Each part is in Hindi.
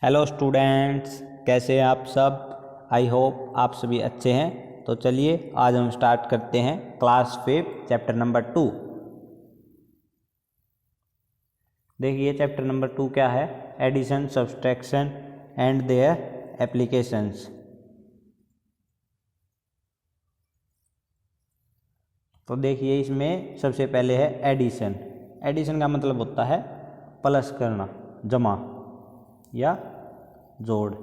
हेलो स्टूडेंट्स, कैसे हैं आप सब। आई होप आप सभी अच्छे हैं। तो चलिए आज हम स्टार्ट करते हैं क्लास 5 चैप्टर नंबर 2। देखिए चैप्टर नंबर 2 क्या है, addition, subtraction and their applications. तो देखिए इसमें सबसे पहले है एडिशन। एडिशन का मतलब होता है प्लस करना, जमा या जोड़।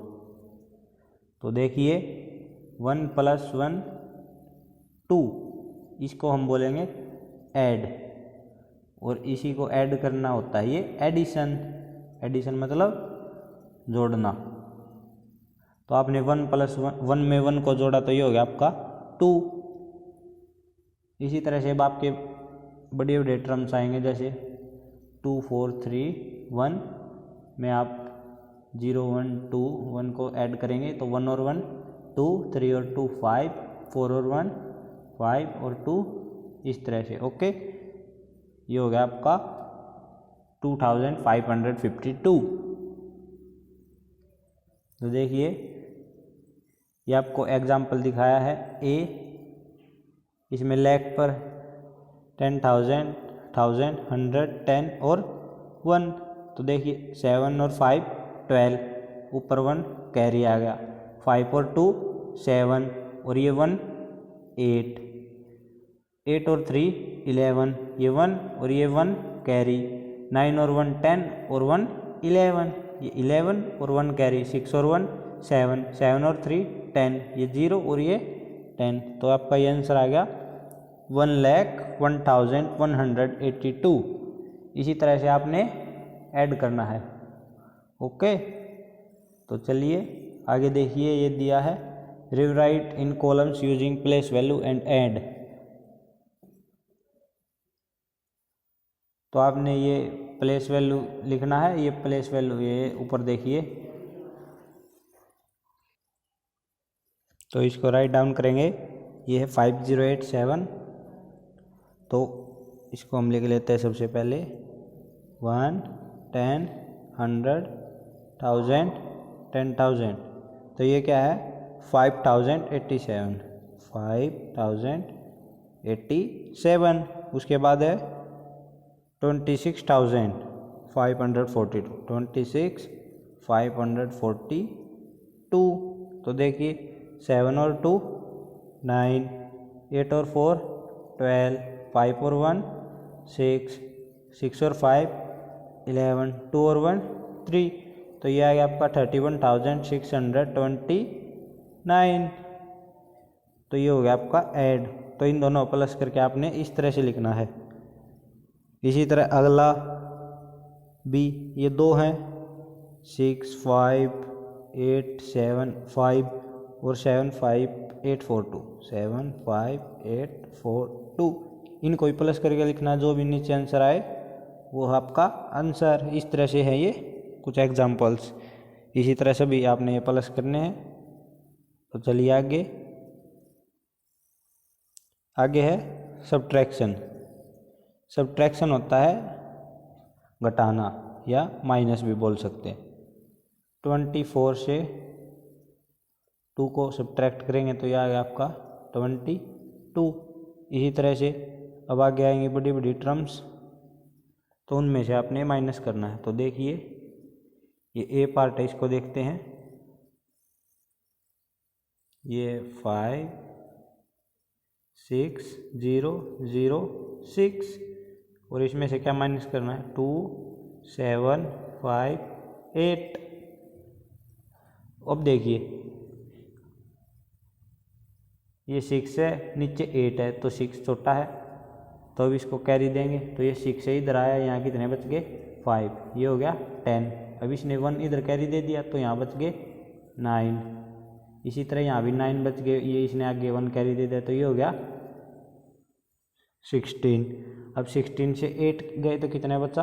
तो देखिए 1 + 1 2, इसको हम बोलेंगे ऐड, और इसी को ऐड करना होता है ये एडिशन। एडिशन मतलब जोड़ना। तो आपने 1 + 1 में 1 को जोड़ा तो ये हो गया आपका 2। इसी तरह से अब आपके बड़े बड़े टर्म्स आएंगे, जैसे 2 4 3 1 में आप 0 1 2 1 को ऐड करेंगे तो 1 और 1 2, 3 और 2 5, 4 और 1 5 और 2, इस तरह से। ओके, ये हो गया आपका 2552। तो देखिए ये आपको एग्जाम्पल दिखाया है ए, इसमें लाख पर 10,000 1000 100 10 और 1। तो देखिए 7 और 5 12, ऊपर 1 कैरी आ गया, 5 और 2 7 और ये 1 8, 8 और 3 11, ये 1 और ये 1 कैरी, 9 और 1 10 और 1 11, ये 11 और 1 कैरी, 6 और 1 7, 7 और 3 10, ये 0 और ये 10। तो आपका ये आंसर आ गया 1,01,182। इसी तरह से आपने ऐड करना है। ओके, तो चलिए आगे देखिए, ये दिया है rewrite in columns using place value and add. तो आपने ये प्लेस वैल्यू लिखना है, ये प्लेस वैल्यू ये ऊपर देखिए, तो इसको राइट डाउन करेंगे। ये है 5087। तो इसको हम लिख लेते हैं सबसे पहले 1 10 100 1000 10,000। तो ये क्या है 5087, 5087। उसके बाद है 26,542, 26,542। तो देखिए 7 और 2 9, 8 और 4 12, 5 और 1 6, 6 और 5 11, 2 और 1 3। तो ये आ गया आपका 31,629। तो ये हो गया आपका ऐड। तो इन दोनों प्लस करके आपने इस तरह से लिखना है। इसी तरह अगला भी, ये 2 हैं 6 5 8 7 5 और 7 5 8 4 2, 7 5 8 4 2। इनको भी प्लस करके लिखना, जो भी नीचे आंसर आए वो आपका आंसर। इस तरह से है ये कुछ एग्जाम्पल्स। इसी तरह से भी आपने ये प्लस करने हैं। तो चलिए आगे, आगे है सब्ट्रैक्शन। सब्ट्रैक्शन होता है घटाना या माइनस भी बोल सकते हैं। 24 से 2 को सब्ट्रैक्ट करेंगे तो यह आ गया आपका 22। इसी तरह से अब आगे आएंगे बड़ी बड़ी टर्म्स, तो उनमें से आपने माइनस करना है। तो देखिए ये ए पार्ट है, इसको देखते हैं। ये 5 6 0 0 6, और इसमें से क्या माइनस करना है 2 7 5 8। अब देखिए ये 6 है, नीचे 8 है, तो 6 छोटा है, तो अब इसको कैरी देंगे। तो ये 6 से इधर आया, यहाँ कितने बच गए 5, ये हो गया 10। अब इसने 1 इधर कैरी दे दिया तो यहाँ बच गए 9। इसी तरह यहाँ भी 9 बच गए, ये इसने आगे 1 कैरी दे दिया तो ये हो गया 16। अब 16 से 8 गए तो कितने बचा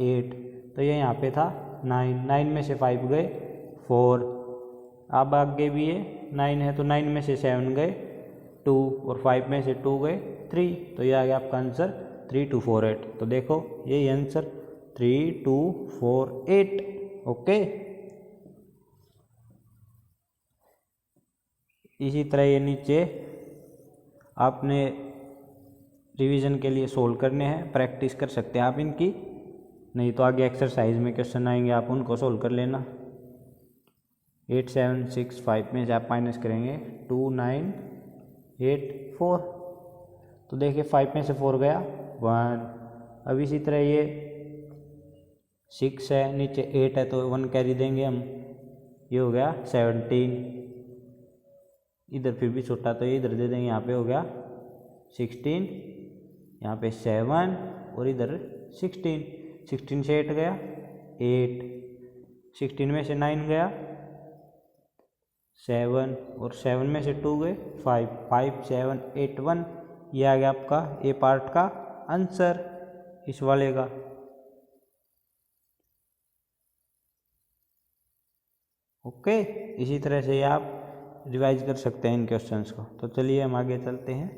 8, तो ये यहाँ पे था 9, 9 में से 5 गए 4। अब आगे भी ये 9 है, तो 9 में से 7 गए 2, और 5 में से 2 गए 3। तो ये आ गया आपका आंसर 3248। तो देखो यही आंसर 3248। ओके, इसी तरह ये नीचे आपने रिवीजन के लिए सोल्व करने हैं, प्रैक्टिस कर सकते हैं आप इनकी, नहीं तो आगे एक्सरसाइज में क्वेश्चन आएंगे आप उनको सोल्व कर लेना। 8 7 6 5 में से आप माइनस करेंगे 2 9 8 4, तो देखिए 5 में से 4 गया 1। अब इसी तरह ये 6 है, नीचे 8 है तो 1 कैरी देंगे हम, ये हो गया 17। इधर फिर भी छोटा तो ये इधर दे देंगे, यहाँ पे हो गया 16, यहाँ पे 7 और इधर 16। 16 से 8 गया 8, 16 में से 9 गया 7 और 7 में से 2 गए 5, 5 7 8 1। ये आ गया आपका ए पार्ट का आंसर इस वाले का। ओके, इसी तरह से ये आप रिवाइज कर सकते हैं इन क्वेश्चंस को। तो चलिए हम आगे चलते हैं।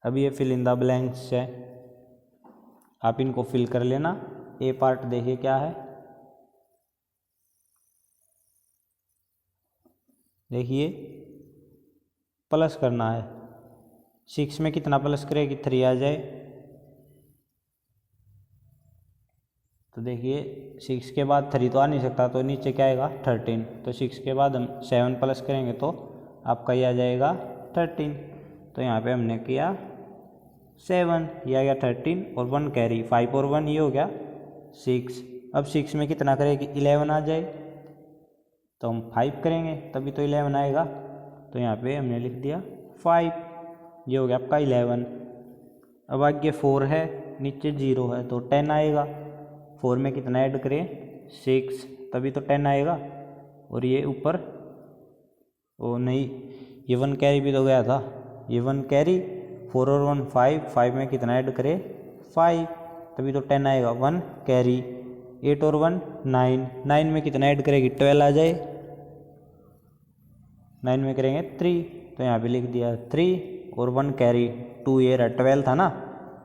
अब ये फिल इन द ब्लैंक्स है, आप इनको फिल कर लेना। ए पार्ट देखिए क्या है, देखिए प्लस करना है। 6 में कितना प्लस करें कि 3 आ जाए, तो देखिए 6 के बाद 3 तो आ नहीं सकता, तो नीचे क्या आएगा 13। तो 6 के बाद हम 7 प्लस करेंगे तो आपका ये आ जाएगा 13। तो यहाँ पे हमने किया 7, ये आ गया 13 और 1 कैरी, 5 और 1 ये हो गया 6। अब 6 में कितना करें कि 11 आ जाए, तो हम 5 करेंगे तभी तो 11 आएगा। तो यहाँ पे हमने लिख दिया 5, ये हो गया आपका 11। अब आगे 4 है, नीचे 0 है तो 10 आएगा। 4 में कितना ऐड करें 6, तभी तो 10 आएगा। और ये ऊपर ओ नहीं, ये 1 कैरी भी तो गया था, ये 1 कैरी, 4 और 1 5, 5 में कितना ऐड करें 5, तभी तो 10 आएगा। 1 कैरी, 8 और 1 9, 9 में कितना ऐड करेगी 12 आ जाए, 9 में करेंगे 3, तो यहाँ पे लिख दिया 3 और 1 कैरी, 2 ये रहा 12 था ना,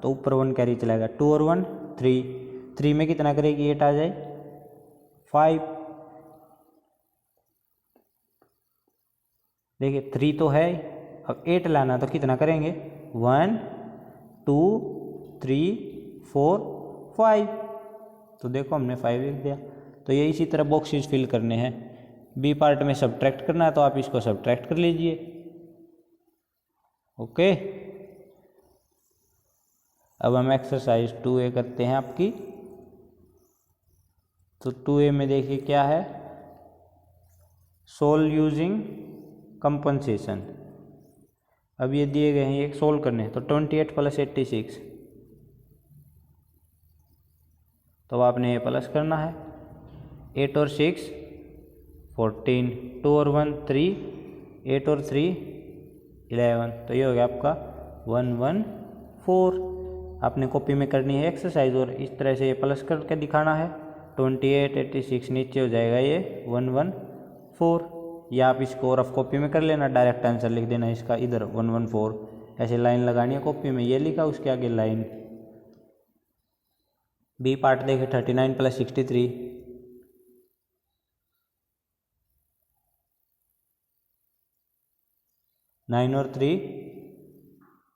तो ऊपर 1 कैरी चलाएगा, 2 और 1 3, 3 में कितना करेगी 8 आ जाए 5। देखिए 3 तो है, अब 8 लाना तो कितना करेंगे 1 2 3 4 5, तो देखो हमने 5 लिख दिया। तो ये इसी तरह बॉक्सेस फिल करने हैं। बी पार्ट में सब्ट्रैक्ट करना है तो आप इसको सब्ट्रैक्ट कर लीजिए। ओके, अब हम एक्सरसाइज 2A करते हैं आपकी। तो 2A में देखिए क्या है, सोल्व यूजिंग कंपनसेशन। अब ये दिए गए हैं, ये सोल्व करने हैं। तो 28 + 86, तो आपने ये प्लस करना है। 8 और 6 14, 2 और 1 3, 8 और 3 11, तो ये हो गया आपका 114। आपने कॉपी में करनी है एक्सरसाइज और इस तरह से ये प्लस करके दिखाना है। 28 86 नीचे हो जाएगा ये 114, या आप इसको रफ कॉपी में कर लेना, डायरेक्ट आंसर लिख देना इसका इधर 114, ऐसे लाइन लगानी है कॉपी में, ये लिखा उसके आगे लाइन। बी पार्ट देखे 39 + 63, 9 और 3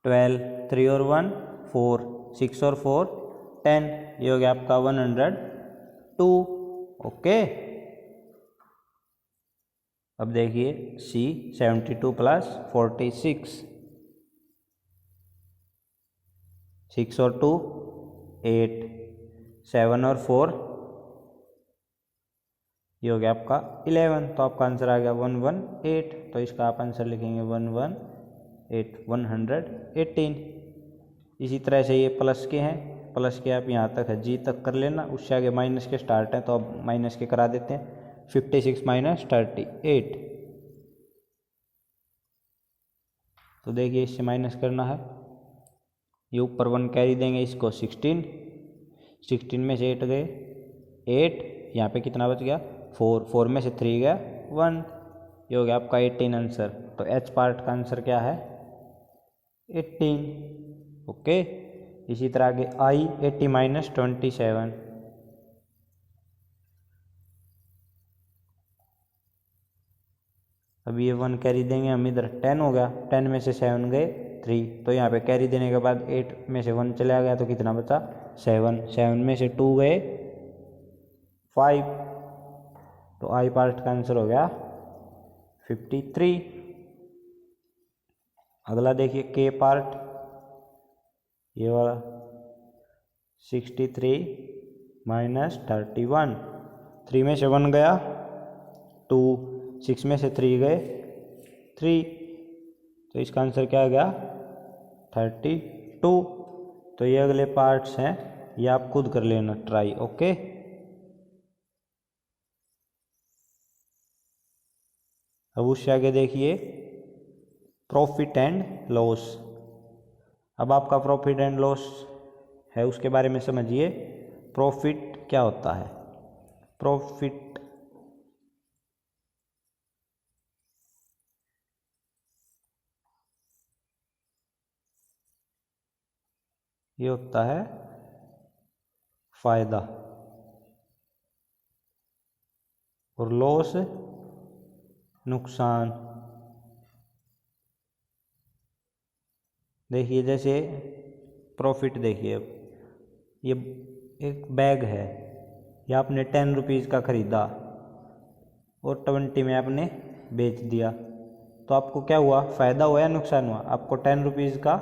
12, 3 और 1 4, 6 और 4 10, ये हो गया आपका 102। ओके, अब देखिए सी 72 + 46, 6 और 2 8, 7 और 4 ये हो गया आपका 11, तो आपका आंसर आ गया 118। तो इसका आप आंसर लिखेंगे 118। इसी तरह से ये प्लस के हैं, प्लस के आप यहाँ तक है जी तक कर लेना, उससे आगे माइनस के स्टार्ट है तो अब माइनस के करा देते हैं। 56 - 38, तो देखिए इससे माइनस करना है, ये ऊपर 1 कैरी देंगे इसको 16, 16 में से 8 गए 8, यहाँ पे कितना बच गया 4, 4 में से 3 गया 1, ये हो गया आपका 18 आंसर। तो एच पार्ट का आंसर क्या है 18। ओके, इसी तरह आगे आई 80 - 27, अभी ये 1 कैरी देंगे हम, इधर 10 हो गया, 10 में से 7 गए 3, तो यहाँ पे कैरी देने के बाद 8 में से 1 चला गया तो कितना बचा 7, 7 में से 2 गए 5, तो आई पार्ट का आंसर हो गया 53। अगला देखिए के पार्ट, ये वाला 63 माइनस 31, 3 में से 1 गया 2, 6 में से 3 गए 3, तो इसका आंसर क्या आ गया 32। तो ये अगले पार्ट्स हैं, ये आप खुद कर लेना ट्राई। ओके, अब उससे आगे देखिए प्रॉफिट एंड लॉस। अब आपका प्रॉफिट एंड लॉस है, उसके बारे में समझिए। प्रॉफिट क्या होता है? प्रॉफिट ये होता है फायदा, और लॉस नुकसान। देखिए जैसे प्रॉफिट, देखिए ये एक बैग है, ये आपने 10 रुपीज़ का ख़रीदा और 20 में आपने बेच दिया, तो आपको क्या हुआ, फ़ायदा हुआ या नुकसान हुआ? आपको 10 रुपीज़ का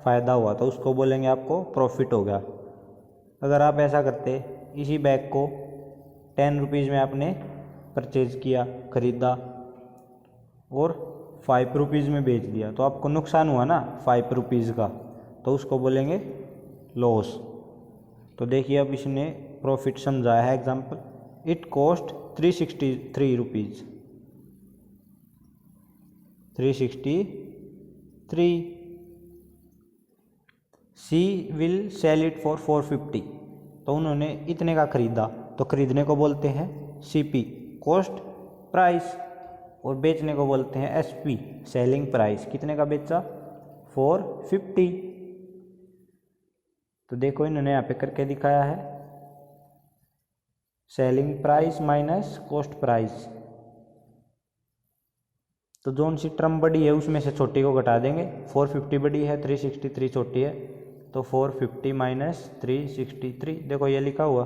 फ़ायदा हुआ, तो उसको बोलेंगे आपको प्रॉफिट हो गया। अगर आप ऐसा करते, इसी बैग को 10 रुपीज़ में आपने परचेज़ किया, ख़रीदा और 5 रुपीज़ में बेच दिया, तो आपको नुकसान हुआ ना 5 रुपीज़ का, तो उसको बोलेंगे लॉस। तो देखिए अब इसने प्रॉफिट समझाया है example, it cost 363 rupees, 363, she will sell it for 450, तो उन्होंने इतने का ख़रीदा, तो ख़रीदने को बोलते हैं सीपी कॉस्ट प्राइस, और बेचने को बोलते हैं एसपी सेलिंग प्राइस। कितने का बेचा? 450। तो देखो इन्होंने यहाँ पे करके दिखाया है, selling price minus cost price. तो जोन सी टर्म बड़ी है उसमें से छोटी को घटा देंगे, 450 बड़ी है, 363 छोटी है, तो 450 माइनस 363, देखो ये लिखा हुआ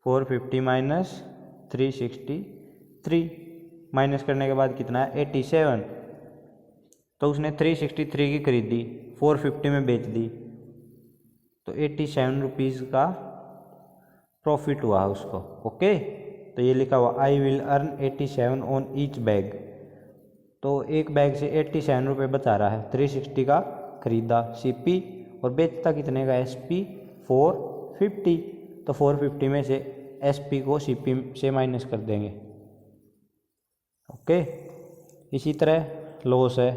450 माइनस 363, माइनस करने के बाद कितना है 87, तो उसने 363 की खरीदी, 450 में बेच दी, तो 87 रुपीज़ का प्रॉफिट हुआ उसको। ओके, तो ये लिखा हुआ I will earn 87 on each bag, तो एक बैग से 87 रुपये बचा रहा है, 360 का खरीदा सीपी और बेचता कितने का एसपी 450, तो 450 में से एसपी को सीपी से माइनस कर देंगे। ओके, इसी तरह लॉस है,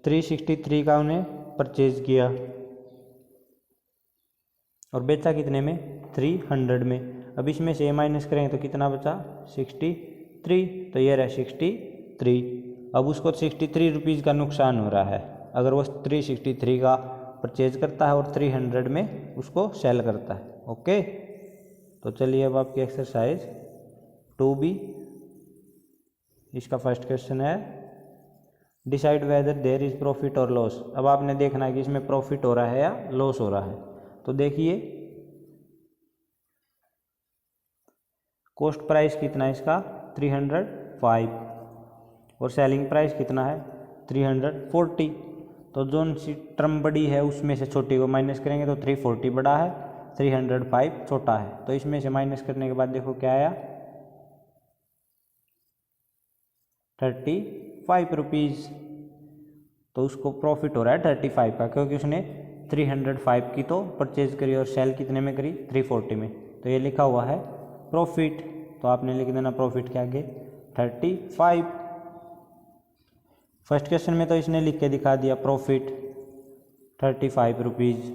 363 का उन्हें परचेज किया और बेचा कितने में 300 में, अब इसमें से माइनस करेंगे तो कितना बचा 63, तो ये रहा 63। अब उसको 63 रुपीज़ का नुकसान हो रहा है, अगर वो 363 का परचेज करता है और 300 में उसको सेल करता है। ओके, तो चलिए अब आपकी एक्सरसाइज 2B, इसका फर्स्ट क्वेश्चन है decide whether there is profit और लॉस। अब आपने देखना है कि इसमें प्रॉफिट हो रहा है या लॉस हो रहा है। तो देखिए कॉस्ट प्राइस कितना है इसका 305 और सेलिंग प्राइस कितना है 340, तो जोन सी टर्म बड़ी है उसमें से छोटी को माइनस करेंगे तो 340 बड़ा है, 305 छोटा है, तो इसमें से माइनस करने के बाद देखो क्या आया 35 रुपीज़, तो उसको प्रॉफिट हो रहा है 35 का, क्योंकि उसने 305 की तो परचेज करी और सेल कितने में करी 340 में, तो ये लिखा हुआ है प्रॉफिट, तो आपने लिख देना प्रॉफिट के आगे 35। फर्स्ट क्वेश्चन में तो इसने लिख के दिखा दिया प्रॉफिट 35 रुपीज़।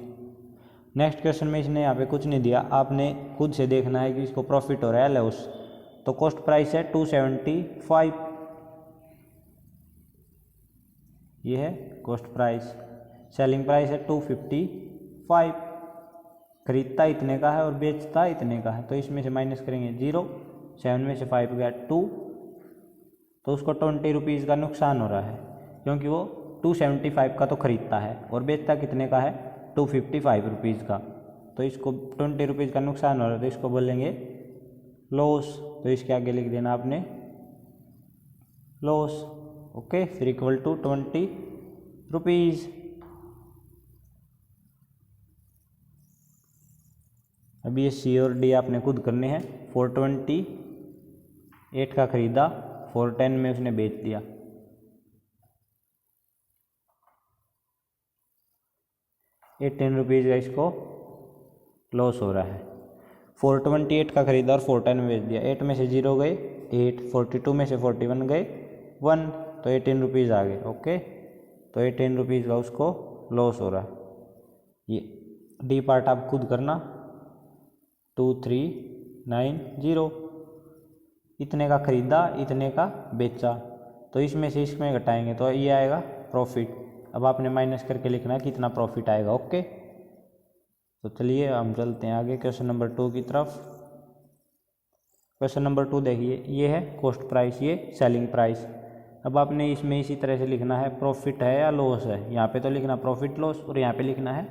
नेक्स्ट क्वेश्चन में इसने यहाँ पे कुछ नहीं दिया, आपने खुद से देखना है कि इसको प्रॉफिट हो रहा है लॉस। तो कॉस्ट प्राइस है 275, ये है कॉस्ट प्राइस, सेलिंग प्राइस है 255, खरीदता इतने का है और बेचता इतने का है, तो इसमें से माइनस करेंगे 0, 7 में से 5 गया 2, तो उसको 20 रुपीज़ का नुकसान हो रहा है, क्योंकि वो 275 का तो ख़रीदता है और बेचता कितने का है, 255 रुपीज़ का। तो इसको 20 रुपीज़ का नुकसान हो रहा है, तो इसको बोलेंगे लॉस। तो इसके आगे लिख देना आपने लॉस। ओके, फिर इक्वल टू 20 रुपीज़। अभी ये सी और डी आपने खुद करने हैं। 428 का ख़रीदा, 410 में उसने बेच दिया। ₹18 का इसको लॉस हो रहा है। 428 का ख़रीदा और 410 में बेच दिया। 8 में से 0 गए 8, 42 में से 41 गए 1, तो ₹18 आ गए। ओके, तो ₹18 का उसको लॉस हो रहा है। ये डी पार्ट आप खुद करना। 2390, इतने का ख़रीदा, इतने का बेचा, तो इसमें से इसमें घटाएंगे तो ये आएगा प्रॉफिट। अब आपने माइनस करके लिखना है कितना प्रॉफिट आएगा। ओके, तो चलिए हम चलते हैं आगे क्वेश्चन नंबर 2 की तरफ। क्वेश्चन नंबर 2 देखिए, ये है कॉस्ट प्राइस, ये सेलिंग प्राइस। अब आपने इसमें इसी तरह से लिखना है प्रॉफिट है या लॉस है। यहाँ पे तो लिखना प्रॉफिट लॉस और यहाँ पे लिखना है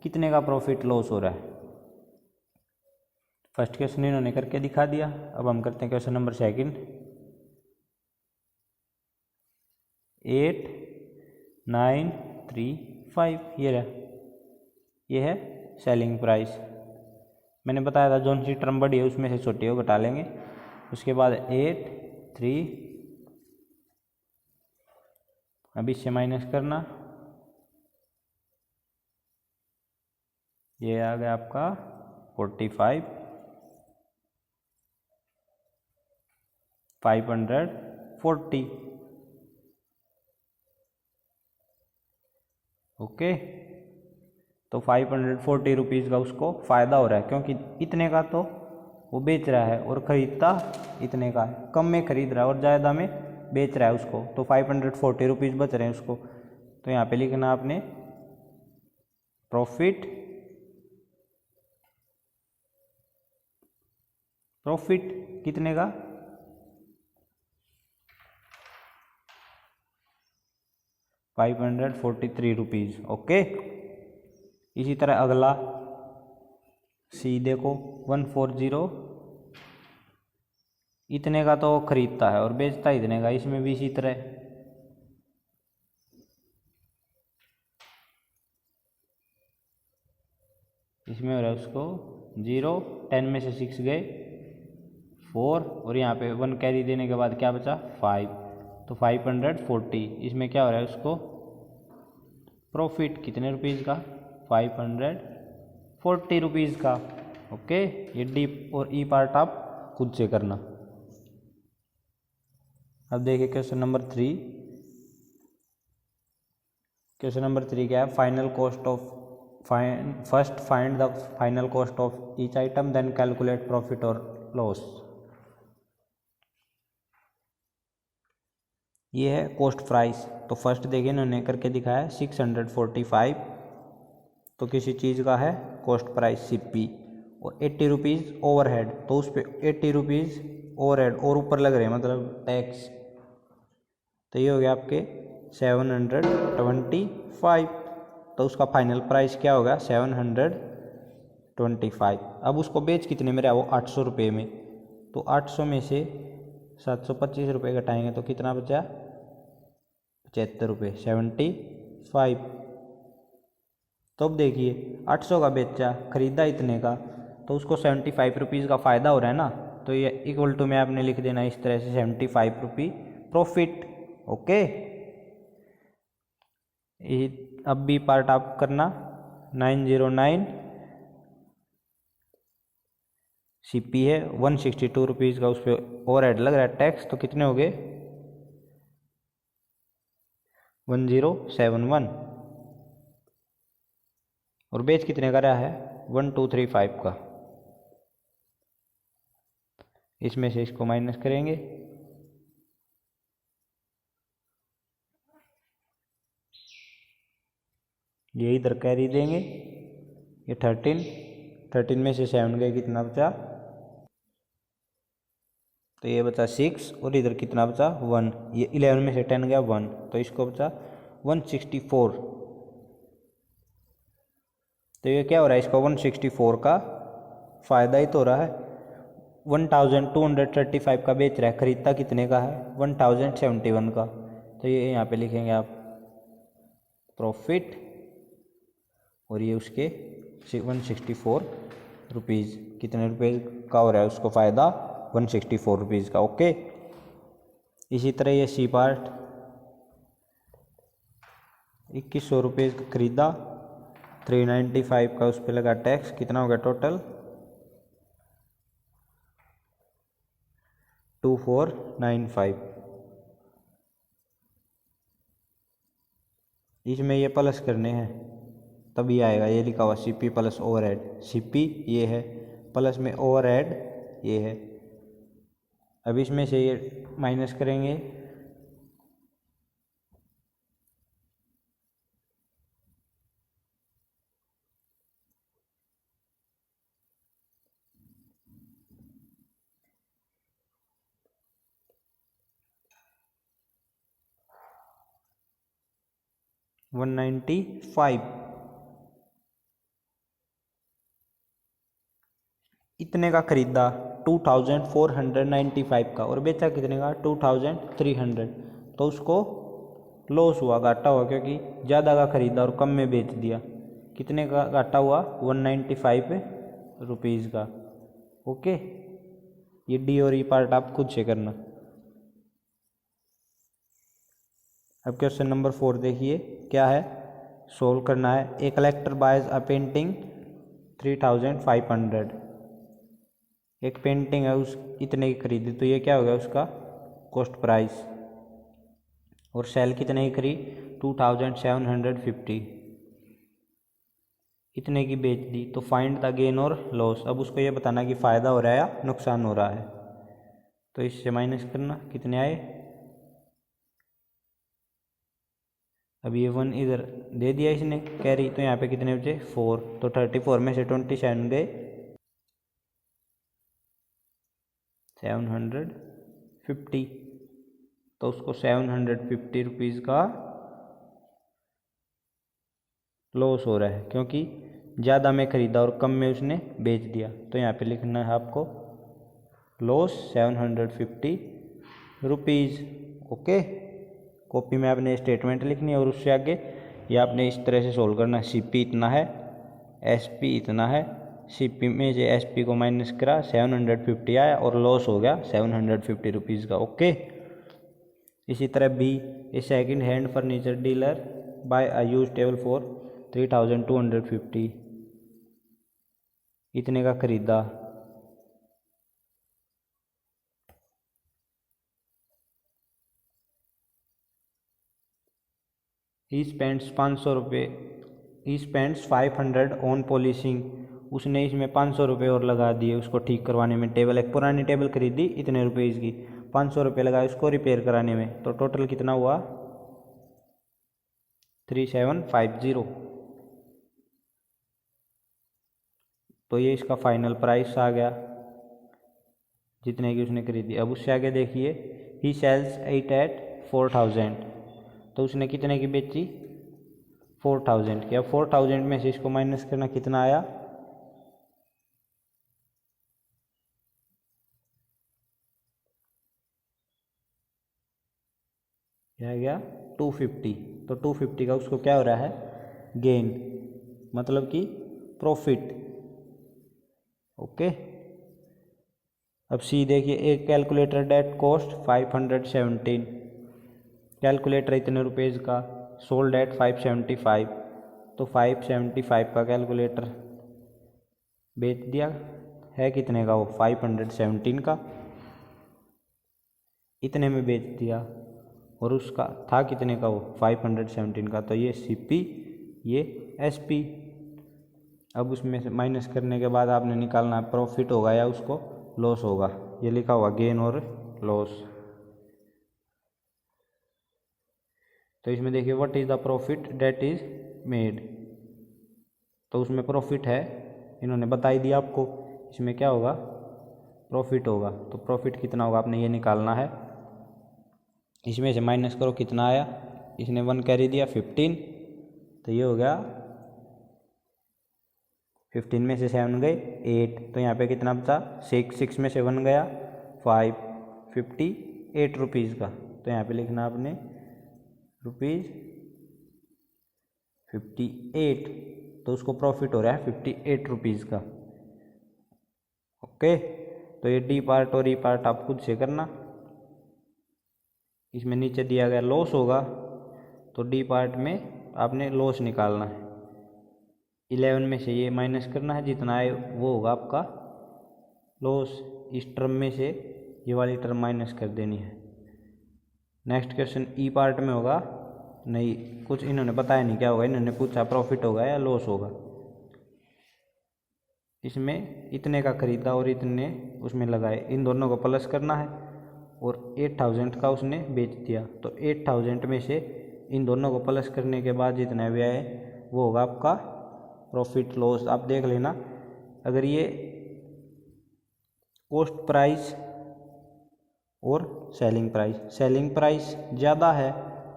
कितने का प्रॉफिट लॉस हो रहा है। फर्स्ट क्वेश्चन इन्होंने करके दिखा दिया। अब हम करते हैं क्वेश्चन नंबर 2। 8935, ये रहा, ये है सेलिंग प्राइस। मैंने बताया था जोन सी टर्म बड़ी है उसमें से छोटी हो घटा लेंगे। उसके बाद 83, अब इससे माइनस करना, ये आ गया आपका 45 540। ओके, तो 540 रुपीज़ का उसको फ़ायदा हो रहा है, क्योंकि इतने का तो वो बेच रहा है और ख़रीदता इतने का है। कम में ख़रीद रहा है और ज़्यादा में बेच रहा है उसको, तो 540 रुपीज़ बच रहे हैं उसको। तो यहाँ पे लिखना आपने प्रॉफिट कितने का, 543 रुपीज़। ओके, इसी तरह अगला सी देखो, 140, इतने का तो खरीदता है और बेचता इतने का। इसमें भी इसी तरह, इसमें हो रहा है उसको 0, 10 में से 6 गए 4 और यहाँ पे 1 कैरी देने के बाद क्या बचा 5, तो 540। इसमें क्या हो रहा है उसको प्रॉफिट कितने रुपीज़ का, 540 रुपीज़ का। ओके, ये डी और ई पार्ट आप खुद से करना। अब देखिए क्वेश्चन नंबर 3। क्वेश्चन नंबर 3 क्या है, final cost of first find the final cost of each item then calculate profit और लॉस। ये है कॉस्ट प्राइस। तो फर्स्ट देखिए इन्होंने करके दिखाया है 645, तो किसी चीज़ का है कॉस्ट प्राइस CP, और 80 रुपीज़ ओवरहेड, तो उस पर 80 रुपीज़ ओवरहेड और ऊपर लग रहे हैं मतलब टैक्स। तो ये हो गया आपके 725, तो उसका फाइनल प्राइस क्या होगा 725। अब उसको बेच कितने में रहा वो 800 रुपये में, तो 800 में से 725 रुपये घटाएंगे तो कितना बचा 75 रुपये, 75। तो अब देखिए 800 का बेचा, खरीदा इतने का, तो उसको 75 रुपीज़ का फ़ायदा हो रहा है ना, तो ये इक्वल टू में आपने लिख देना इस तरह से 75 रुपये प्रॉफिट। ओके, अब भी पार्ट आप करना 909 CP है, 162 रुपीज़ का उस पर ओवरहेड लग रहा है टैक्स, तो कितने हो गए 1071, और बेच कितने का रहा है 1235 का। इसमें से इसको माइनस करेंगे, ये इधर कैरी देंगे, ये 13 में से 7 गए कितना बचा तो ये बचा 6 और इधर कितना बचा 1, ये 11 में से 10 गया 1, तो इसको बचा 164। तो ये क्या हो रहा है, इसको 164 का फ़ायदा ही तो हो रहा है। 1235 का बेच रहा है, खरीदता कितने का है 1071 का। तो ये यहाँ पे लिखेंगे आप प्रॉफिट, और ये उसके 164 रुपीज़, कितने रुपये का हो रहा है उसको फ़ायदा 164 रुपीज़ का। ओके, इसी तरह ये सी पार्ट 2100 रुपये का खरीदा, 395 का उस पर लगा टैक्स, कितना हो गया टोटल 2495। इसमें ये प्लस करने हैं तभी आएगा, ये लिखा हुआ सीपी प्लस ओवरहेड, सीपी ये है प्लस में ओवरहेड ये है। अब इसमें से ये माइनस करेंगे, $195 इतने का खरीदा 2495 का, और बेचा कितने का 2300, तो उसको लॉस हुआ, घाटा हुआ, क्योंकि ज़्यादा का खरीदा और कम में बेच दिया। कितने का घाटा हुआ 195 रुपीज़ का। ओके, ये डी और ई पार्ट आप खुद से करना। अब क्वेश्चन नंबर 4 देखिए क्या है, सोल्व करना है। ए कलेक्टर बायज अ पेंटिंग 3500, एक पेंटिंग है उस इतने की खरीदी, तो ये क्या हो गया उसका कॉस्ट प्राइस, और सेल कितने की करी 2750, इतने की बेच दी। तो फाइंड द गेन और लॉस, अब उसको ये बताना कि फ़ायदा हो रहा है या नुकसान हो रहा है। तो इससे माइनस करना, कितने आए, अब ये 1 इधर दे दिया इसने कैरी, तो यहाँ पे कितने बचे 4, तो 34 में से 27 गए 750, तो उसको 750 रुपीज़ का लॉस हो रहा है, क्योंकि ज़्यादा में ख़रीदा और कम में उसने बेच दिया। तो यहाँ पे लिखना है आपको लॉस 750 रुपीज़। ओके, कॉपी में आपने स्टेटमेंट लिखनी है और उससे आगे ये आपने इस तरह से सोल्व करना है। सीपी इतना है, एसपी इतना है, सीपी में से एसपी को माइनस करा 750 आया और लॉस हो गया 750 रुपीज़ का। ओके, इसी तरह B, a second hand furniture dealer buy a use table for 3250, इतने का खरीदा, ही स्पेंड्स 500 रुपये, ही स्पेंड्स 500 ऑन पॉलिशिंग, उसने इसमें 500 रुपये और लगा दिए उसको ठीक करवाने में। टेबल, एक पुरानी टेबल खरीदी इतने रुपये इसकी, 500 रुपये लगाए उसको रिपेयर कराने में, तो टोटल कितना हुआ 3750। तो ये इसका फाइनल प्राइस आ गया जितने की उसने खरीदी। अब उससे आगे देखिए, ही सेल्स 8 एट 4000, तो उसने कितने की बेची 4000 की। अब 4000 में से इसको माइनस करना, कितना आया क्या गया 250, तो 250 का उसको क्या हो रहा है गेन, मतलब कि प्रॉफिट। ओके, अब सी देखिए, एक कैलकुलेटर डेट कॉस्ट 517, कैलकुलेटर इतने रुपीज़ का, सोल्ड एट 575, तो 575 का कैलकुलेटर बेच दिया है, कितने का वो 517 का, इतने में बेच दिया, और उसका था कितने का वो 517 का। तो ये सीपी, ये एसपी। अब उसमें से माइनस करने के बाद आपने निकालना प्रॉफिट होगा या उसको लॉस होगा, ये लिखा हुआ गेन और लॉस। तो इसमें देखिए, what is the profit that is made, तो उसमें प्रॉफिट है, इन्होंने बता ही दिया आपको। इसमें क्या होगा प्रॉफिट होगा। तो प्रॉफिट कितना होगा आपने ये निकालना है। इसमें से माइनस करो कितना आया, इसने 1 कैरी दिया 15, तो ये हो गया 15 में से 7 गए 8, तो यहाँ पे कितना बचा 6 में से 1 गया 5, 58 रुपीज़ का। तो यहाँ पे लिखना आपने ₹58, तो उसको प्रॉफिट हो रहा है 58 रुपीज़ का। ओके, तो ये डी पार्ट और ई पार्ट आप खुद से करना। इसमें नीचे दिया गया लॉस होगा, तो डी पार्ट में आपने लॉस निकालना है। 11 में से ये माइनस करना है, जितना है वो होगा आपका लॉस। इस टर्म में से ये वाली टर्म माइनस कर देनी है। नेक्स्ट क्वेश्चन ई पार्ट में होगा, नहीं कुछ इन्होंने बताया नहीं क्या होगा, इन्होंने पूछा प्रॉफिट होगा या लॉस होगा। इसमें इतने का खरीदा और इतने उसमें लगाए, इन दोनों को प्लस करना है और 8000 का उसने बेच दिया। तो 8000 में से इन दोनों को प्लस करने के बाद जितना व्यय है वो होगा आपका प्रॉफिट लॉस। आप देख लेना, अगर ये कॉस्ट प्राइस और सेलिंग प्राइस ज़्यादा है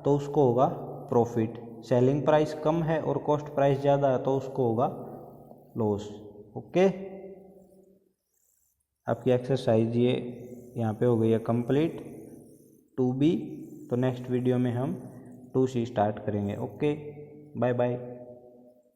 तो उसको होगा प्रॉफिट, सेलिंग प्राइस कम है और कॉस्ट प्राइस ज़्यादा है तो उसको होगा लॉस। ओके, आपकी एक्सरसाइज ये यहाँ पे हो गई है कंप्लीट 2B। तो नेक्स्ट वीडियो में हम 2C स्टार्ट करेंगे। Okay, bye bye.